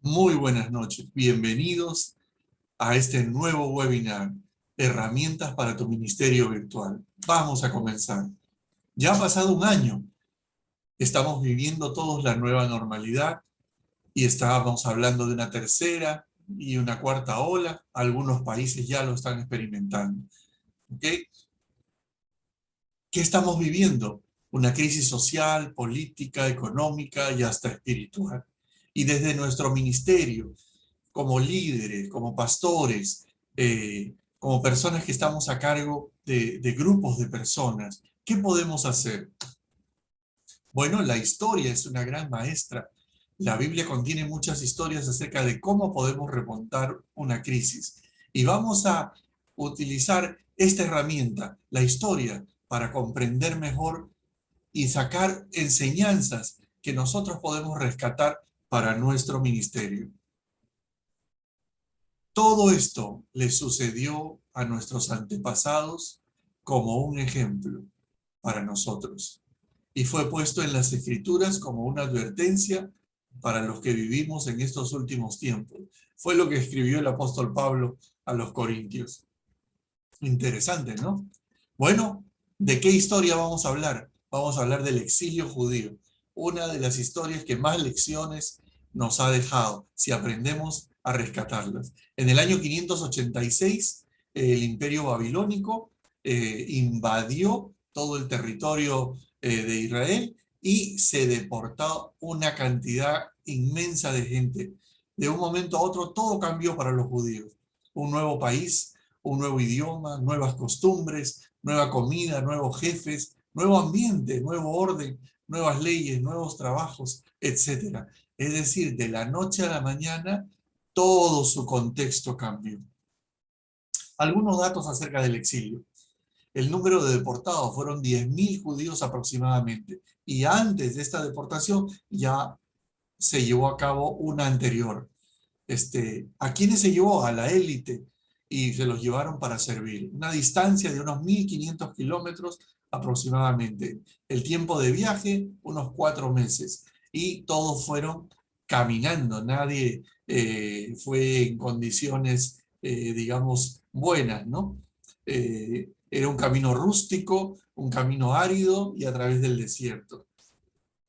Muy buenas noches. Bienvenidos a este nuevo webinar, Herramientas para tu Ministerio Virtual. Vamos a comenzar. Ya ha pasado un año. Estamos viviendo todos la nueva normalidad y estábamos hablando de una tercera y una cuarta ola. Algunos países ya lo están experimentando. ¿Ok? ¿Qué estamos viviendo? Una crisis social, política, económica y hasta espiritual. Y desde nuestro ministerio, como líderes, como pastores, como personas que estamos a cargo de grupos de personas, ¿qué podemos hacer? Bueno, la historia es una gran maestra. La Biblia contiene muchas historias acerca de cómo podemos remontar una crisis. Y vamos a utilizar esta herramienta, la historia, para comprender mejor y sacar enseñanzas que nosotros podemos rescatar para nuestro ministerio. Todo esto le sucedió a nuestros antepasados como un ejemplo para nosotros y fue puesto en las Escrituras como una advertencia para los que vivimos en estos últimos tiempos. Fue lo que escribió el apóstol Pablo a los Corintios. Interesante, ¿no? Bueno, ¿de qué historia vamos a hablar? Vamos a hablar del exilio judío, una de las historias que más lecciones nos ha dejado, si aprendemos a rescatarlas. En el año 586, el imperio babilónico invadió todo el territorio de Israel y se deportó una cantidad inmensa de gente. De un momento a otro, todo cambió para los judíos. Un nuevo país, un nuevo idioma, nuevas costumbres, nueva comida, nuevos jefes, nuevo ambiente, nuevo orden, nuevas leyes, nuevos trabajos, etcétera. Es decir, de la noche a la mañana, todo su contexto cambió. Algunos datos acerca del exilio. El número de deportados fueron 10.000 judíos aproximadamente. Y antes de esta deportación ya se llevó a cabo una anterior. ¿A quiénes se llevó? A la élite y se los llevaron para servir. Una distancia de unos 1.500 kilómetros aproximadamente. El tiempo de viaje, unos 4 meses. Y todos fueron caminando. Nadie fue en condiciones, digamos, buenas, ¿no? Era un camino rústico, un camino árido y a través del desierto.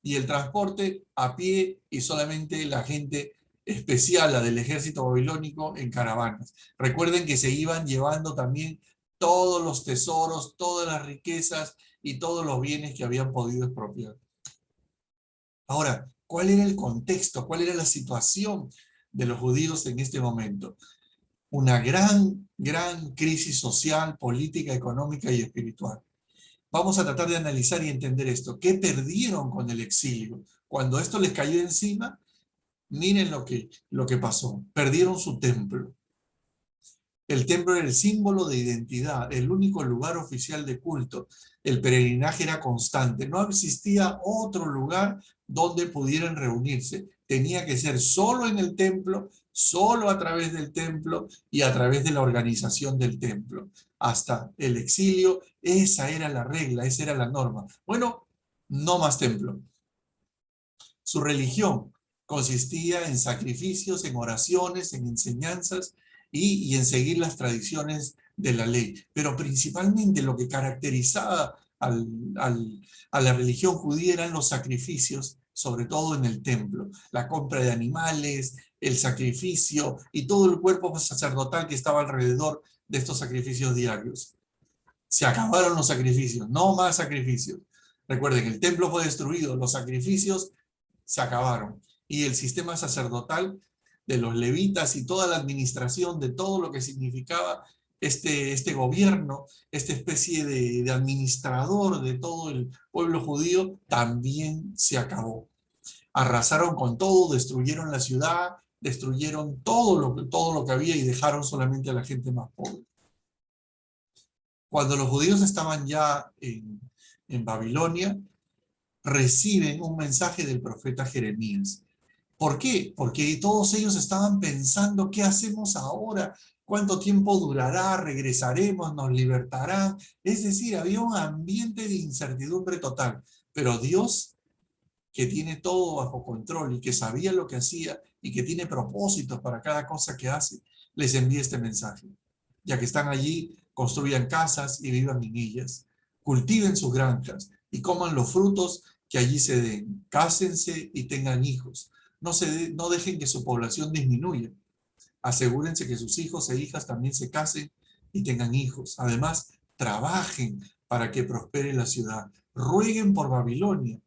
Y el transporte a pie y solamente la gente especial, la del ejército babilónico, en caravanas. Recuerden que se iban llevando también todos los tesoros, todas las riquezas y todos los bienes que habían podido expropiar. Ahora, ¿cuál era el contexto? ¿Cuál era la situación de los judíos en este momento? Una gran crisis social, política, económica y espiritual. Vamos a tratar de analizar y entender esto. ¿Qué perdieron con el exilio? Cuando esto les cayó encima, miren lo que pasó. Perdieron su templo. El templo era el símbolo de identidad, el único lugar oficial de culto. El peregrinaje era constante. No existía otro lugar donde pudieran reunirse. Tenía que ser solo en el templo, solo a través del templo y a través de la organización del templo. Hasta el exilio, esa era la regla, esa era la norma. Bueno, no más templo. Su religión consistía en sacrificios, en oraciones, en enseñanzas y en seguir las tradiciones de la ley. Pero principalmente lo que caracterizaba a la religión judía eran los sacrificios, sobre todo en el templo, la compra de animales, el sacrificio y todo el cuerpo sacerdotal que estaba alrededor de estos sacrificios diarios. Se acabaron los sacrificios, no más sacrificios. Recuerden, el templo fue destruido, los sacrificios se acabaron. Y el sistema sacerdotal de los levitas y toda la administración de todo lo que significaba este gobierno, esta especie de administrador de todo el pueblo judío, también se acabó. Arrasaron con todo, destruyeron la ciudad, destruyeron todo lo que había y dejaron solamente a la gente más pobre. Cuando los judíos estaban ya en Babilonia, reciben un mensaje del profeta Jeremías. ¿Por qué? Porque todos ellos estaban pensando, ¿qué hacemos ahora? ¿Cuánto tiempo durará? ¿Regresaremos? ¿Nos libertarán? Es decir, había un ambiente de incertidumbre total. Pero Dios, que tiene todo bajo control y que sabía lo que hacía, y que tiene propósitos para cada cosa que hace, les envíe este mensaje. Ya que están allí, construyan casas y vivan en ellas. Cultiven sus granjas y coman los frutos que allí se den. Cásense y tengan hijos. No dejen que su población disminuya. Asegúrense que sus hijos e hijas también se casen y tengan hijos. Además, trabajen para que prospere la ciudad. Rueguen por Babilonia,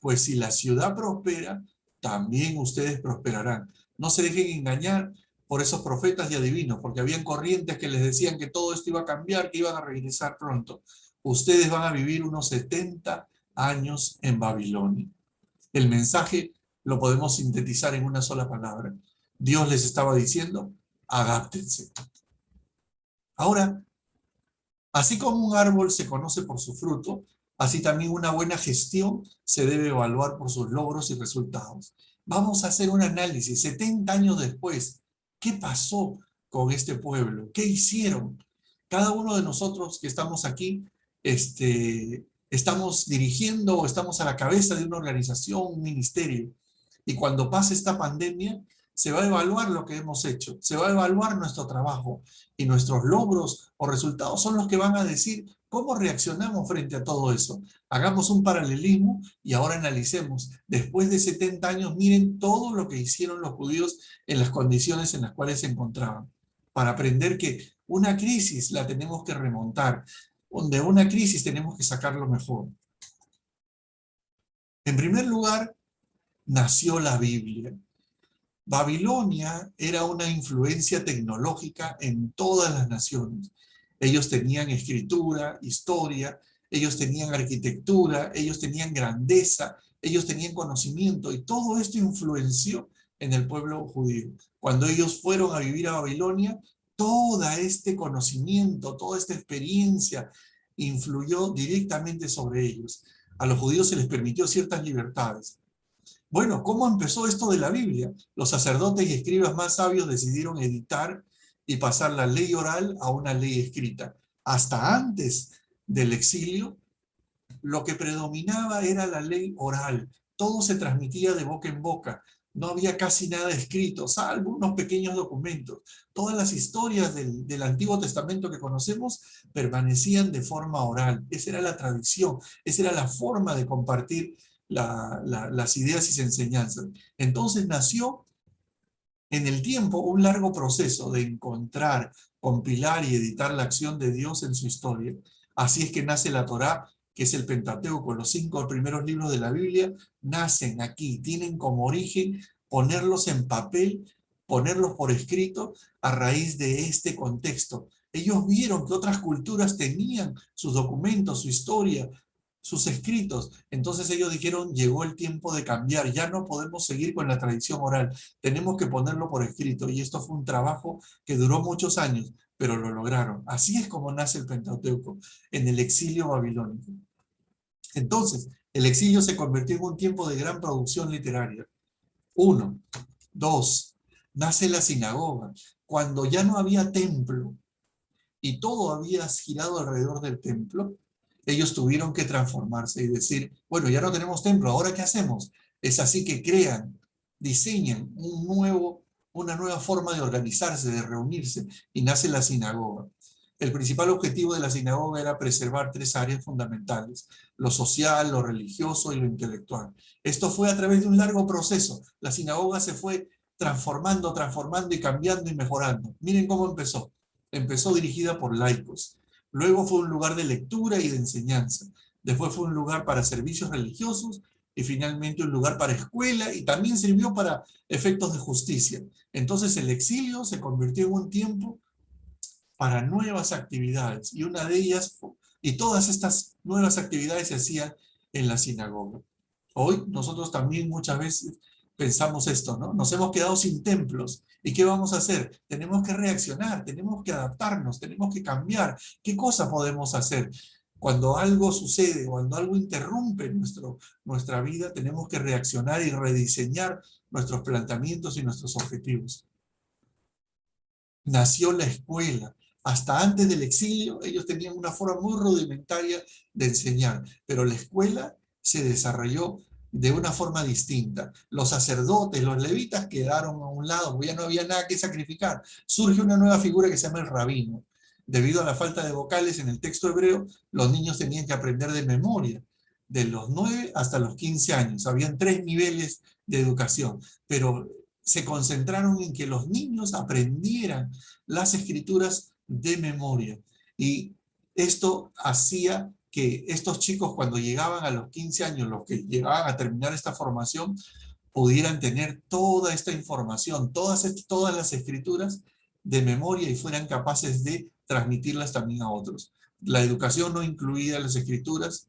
pues si la ciudad prospera, también ustedes prosperarán. No se dejen engañar por esos profetas y adivinos, porque habían corrientes que les decían que todo esto iba a cambiar, que iban a regresar pronto. Ustedes van a vivir unos 70 años en Babilonia. El mensaje lo podemos sintetizar en una sola palabra. Dios les estaba diciendo, adáptense. Ahora, así como un árbol se conoce por su fruto, así también una buena gestión se debe evaluar por sus logros y resultados. Vamos a hacer un análisis 70 años después. ¿Qué pasó con este pueblo? ¿Qué hicieron? Cada uno de nosotros que estamos aquí, estamos dirigiendo o estamos a la cabeza de una organización, un ministerio. Y cuando pase esta pandemia, se va a evaluar lo que hemos hecho, se va a evaluar nuestro trabajo y nuestros logros o resultados son los que van a decir cómo reaccionamos frente a todo eso. Hagamos un paralelismo y ahora analicemos. Después de 70 años, miren todo lo que hicieron los judíos en las condiciones en las cuales se encontraban, para aprender que una crisis la tenemos que remontar. De una crisis tenemos que sacar lo mejor. En primer lugar, nació la Biblia. Babilonia era una influencia tecnológica en todas las naciones. Ellos tenían escritura, historia, ellos tenían arquitectura, ellos tenían grandeza, ellos tenían conocimiento, y todo esto influenció en el pueblo judío. Cuando ellos fueron a vivir a Babilonia, todo este conocimiento, toda esta experiencia influyó directamente sobre ellos. A los judíos se les permitió ciertas libertades. Bueno, ¿cómo empezó esto de la Biblia? Los sacerdotes y escribas más sabios decidieron editar y pasar la ley oral a una ley escrita. Hasta antes del exilio, lo que predominaba era la ley oral. Todo se transmitía de boca en boca. No había casi nada escrito, salvo unos pequeños documentos. Todas las historias del Antiguo Testamento que conocemos permanecían de forma oral. Esa era la tradición, esa era la forma de compartir las ideas y enseñanzas. Entonces nació en el tiempo un largo proceso de encontrar, compilar y editar la acción de Dios en su historia. Así es que nace la Torá, que es el Pentateuco. Los 5 primeros libros de la Biblia nacen aquí, tienen como origen ponerlos en papel, ponerlos por escrito a raíz de este contexto. Ellos vieron que otras culturas tenían sus documentos, su historia, sus escritos. Entonces ellos dijeron, llegó el tiempo de cambiar, ya no podemos seguir con la tradición oral, tenemos que ponerlo por escrito. Y esto fue un trabajo que duró muchos años, pero lo lograron. Así es como nace el Pentateuco, en el exilio babilónico. Entonces, el exilio se convirtió en un tiempo de gran producción literaria. 1. 2. Nace la sinagoga. Cuando ya no había templo y todo había girado alrededor del templo, ellos tuvieron que transformarse y decir, bueno, ya no tenemos templo, ¿ahora qué hacemos? Es así que crean, diseñan una nueva forma de organizarse, de reunirse, y nace la sinagoga. El principal objetivo de la sinagoga era preservar 3 áreas fundamentales: lo social, lo religioso y lo intelectual. Esto fue a través de un largo proceso. La sinagoga se fue transformando y cambiando y mejorando. Miren cómo empezó. Empezó dirigida por laicos. Luego fue un lugar de lectura y de enseñanza. Después fue un lugar para servicios religiosos y finalmente un lugar para escuela, y también sirvió para efectos de justicia. Entonces el exilio se convirtió en un tiempo para nuevas actividades, y una de ellas, y todas estas nuevas actividades se hacían en la sinagoga. Hoy nosotros también muchas veces pensamos esto, ¿no? Nos hemos quedado sin templos. ¿Y qué vamos a hacer? Tenemos que reaccionar, tenemos que adaptarnos, tenemos que cambiar. ¿Qué cosa podemos hacer? Cuando algo sucede, cuando algo interrumpe nuestra vida, tenemos que reaccionar y rediseñar nuestros planteamientos y nuestros objetivos. Nació la escuela. Hasta antes del exilio, ellos tenían una forma muy rudimentaria de enseñar, pero la escuela se desarrolló de una forma distinta. Los sacerdotes, los levitas quedaron a un lado, porque ya no había nada que sacrificar. Surge una nueva figura que se llama el rabino. Debido a la falta de vocales en el texto hebreo, los niños tenían que aprender de memoria, de los 9 hasta los 15 años. Habían 3 niveles de educación, pero se concentraron en que los niños aprendieran las escrituras de memoria. Y esto hacía que estos chicos, cuando llegaban a los 15 años, los que llegaban a terminar esta formación, pudieran tener toda esta información, todas las escrituras de memoria y fueran capaces de transmitirlas también a otros. La educación no incluía las escrituras,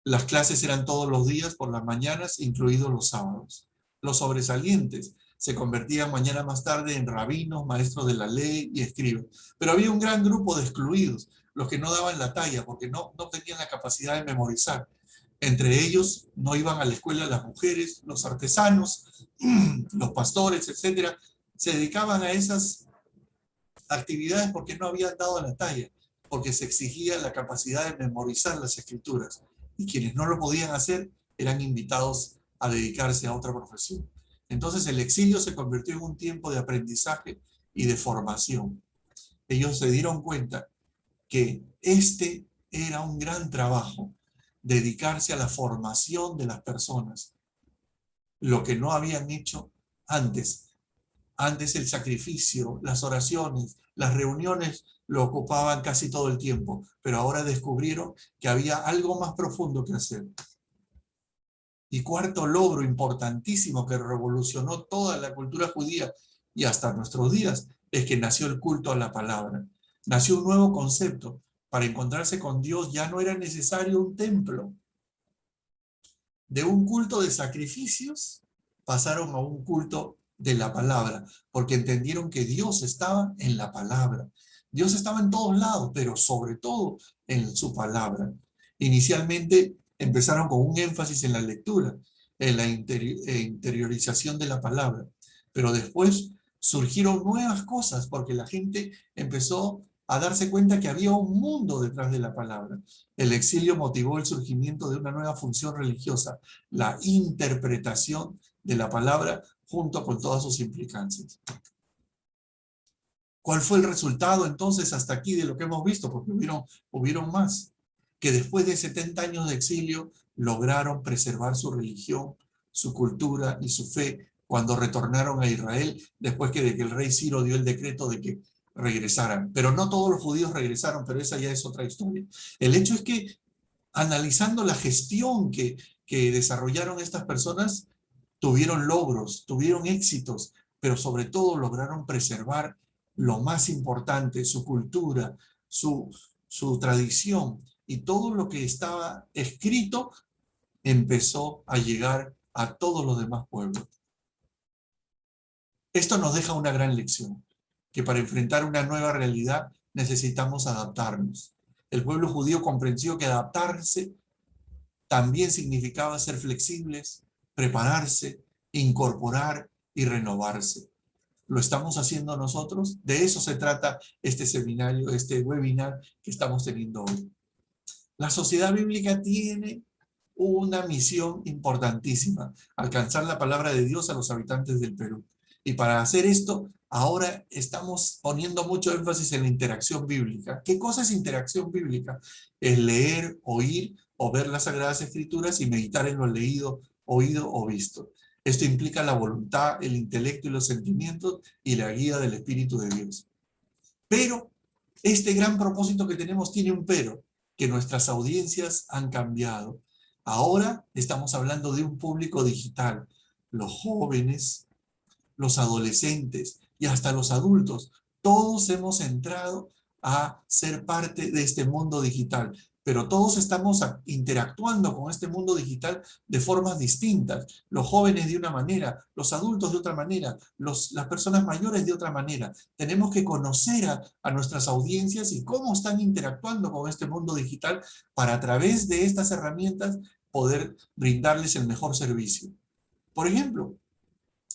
las clases eran todos los días por las mañanas, incluidos los sábados. Los sobresalientes se convertían mañana más tarde en rabinos, maestros de la ley y escribas. Pero había un gran grupo de excluidos, los que no daban la talla porque no tenían la capacidad de memorizar. Entre ellos no iban a la escuela las mujeres, los artesanos, los pastores, etcétera. Se dedicaban a esas actividades porque no habían dado la talla, porque se exigía la capacidad de memorizar las escrituras. Y quienes no lo podían hacer eran invitados a dedicarse a otra profesión. Entonces el exilio se convirtió en un tiempo de aprendizaje y de formación. Ellos se dieron cuenta que este era un gran trabajo, dedicarse a la formación de las personas, lo que no habían hecho antes. Antes el sacrificio, las oraciones, las reuniones lo ocupaban casi todo el tiempo, pero ahora descubrieron que había algo más profundo que hacer. Y cuarto logro importantísimo que revolucionó toda la cultura judía y hasta nuestros días, es que nació el culto a la palabra. Nació un nuevo concepto. Para encontrarse con Dios ya no era necesario un templo. De un culto de sacrificios pasaron a un culto de la palabra, porque entendieron que Dios estaba en la palabra. Dios estaba en todos lados, pero sobre todo en su palabra. Inicialmente empezaron con un énfasis en la lectura, en la interiorización de la palabra, pero después surgieron nuevas cosas porque la gente empezó a darse cuenta que había un mundo detrás de la palabra. El exilio motivó el surgimiento de una nueva función religiosa, la interpretación de la palabra junto con todas sus implicancias. ¿Cuál fue el resultado entonces hasta aquí de lo que hemos visto? Porque hubieron más, que después de 70 años de exilio lograron preservar su religión, su cultura y su fe cuando retornaron a Israel, después de que el rey Ciro dio el decreto de que regresaran. Pero no todos los judíos regresaron, pero esa ya es otra historia. El hecho es que, analizando la gestión que desarrollaron estas personas, tuvieron logros, tuvieron éxitos, pero sobre todo lograron preservar lo más importante, su cultura, su tradición, y todo lo que estaba escrito empezó a llegar a todos los demás pueblos. Esto nos deja una gran lección, que para enfrentar una nueva realidad necesitamos adaptarnos. El pueblo judío comprendió que adaptarse también significaba ser flexibles, prepararse, incorporar y renovarse. ¿Lo estamos haciendo nosotros? De eso se trata este seminario, este webinar que estamos teniendo hoy. La sociedad bíblica tiene una misión importantísima: alcanzar la palabra de Dios a los habitantes del Perú. Y para hacer esto, ahora estamos poniendo mucho énfasis en la interacción bíblica. ¿Qué cosa es interacción bíblica? Es leer, oír o ver las Sagradas Escrituras y meditar en lo leído, oído o visto. Esto implica la voluntad, el intelecto y los sentimientos y la guía del Espíritu de Dios. Pero este gran propósito que tenemos tiene un pero, que nuestras audiencias han cambiado. Ahora estamos hablando de un público digital. Los jóvenes, los adolescentes y hasta los adultos, todos hemos entrado a ser parte de este mundo digital, pero todos estamos interactuando con este mundo digital de formas distintas. Los jóvenes de una manera, los adultos de otra manera, las personas mayores de otra manera. Tenemos que conocer a nuestras audiencias y cómo están interactuando con este mundo digital para, a través de estas herramientas, poder brindarles el mejor servicio. Por ejemplo,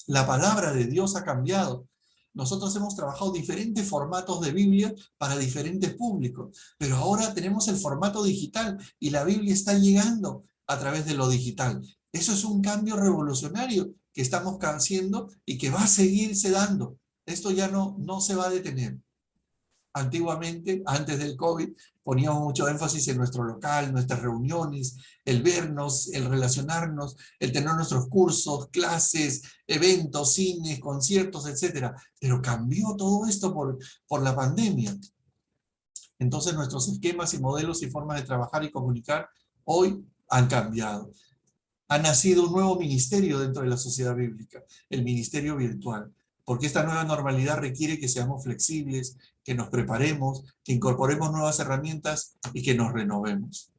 la palabra de Dios ha cambiado. Nosotros hemos trabajado diferentes formatos de Biblia para diferentes públicos, pero ahora tenemos el formato digital y la Biblia está llegando a través de lo digital. Eso es un cambio revolucionario que estamos haciendo y que va a seguirse dando. Esto ya no se va a detener. Antiguamente, antes del COVID, poníamos mucho énfasis en nuestro local, nuestras reuniones, el vernos, el relacionarnos, el tener nuestros cursos, clases, eventos, cines, conciertos, etc. Pero cambió todo esto por la pandemia. Entonces nuestros esquemas y modelos y formas de trabajar y comunicar hoy han cambiado. Ha nacido un nuevo ministerio dentro de la sociedad bíblica, el ministerio virtual, porque esta nueva normalidad requiere que seamos flexibles, que nos preparemos, que incorporemos nuevas herramientas y que nos renovemos.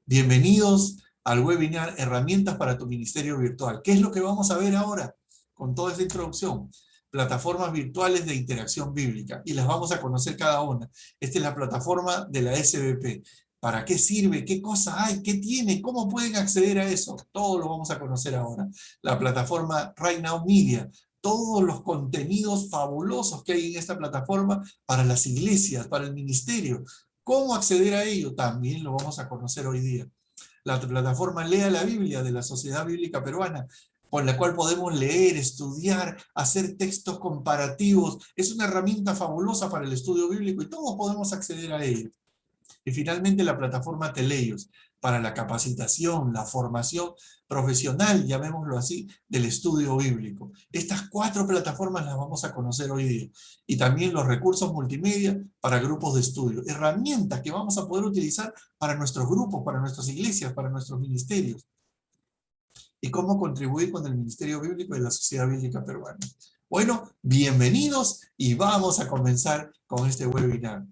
Bienvenidos al webinar Herramientas para tu ministerio virtual. ¿Qué es lo que vamos a ver ahora con toda esta introducción? Plataformas virtuales de interacción bíblica, y las vamos a conocer cada una. Esta es la plataforma de la SBP. ¿Para qué sirve? ¿Qué cosa hay? ¿Qué tiene? ¿Cómo pueden acceder a eso? Todo lo vamos a conocer ahora. La plataforma Right Now Media. Todos los contenidos fabulosos que hay en esta plataforma para las iglesias, para el ministerio. ¿Cómo acceder a ello? También lo vamos a conocer hoy día. La plataforma Lea la Biblia de la Sociedad Bíblica Peruana, con la cual podemos leer, estudiar, hacer textos comparativos. Es una herramienta fabulosa para el estudio bíblico y todos podemos acceder a ello. Y finalmente la plataforma Teleios, para la capacitación, la formación profesional, llamémoslo así, del estudio bíblico. Estas 4 plataformas las vamos a conocer hoy día. Y también los recursos multimedia para grupos de estudio. Herramientas que vamos a poder utilizar para nuestros grupos, para nuestras iglesias, para nuestros ministerios. Y cómo contribuir con el ministerio bíblico de la Sociedad Bíblica Peruana. Bueno, bienvenidos y vamos a comenzar con este webinar.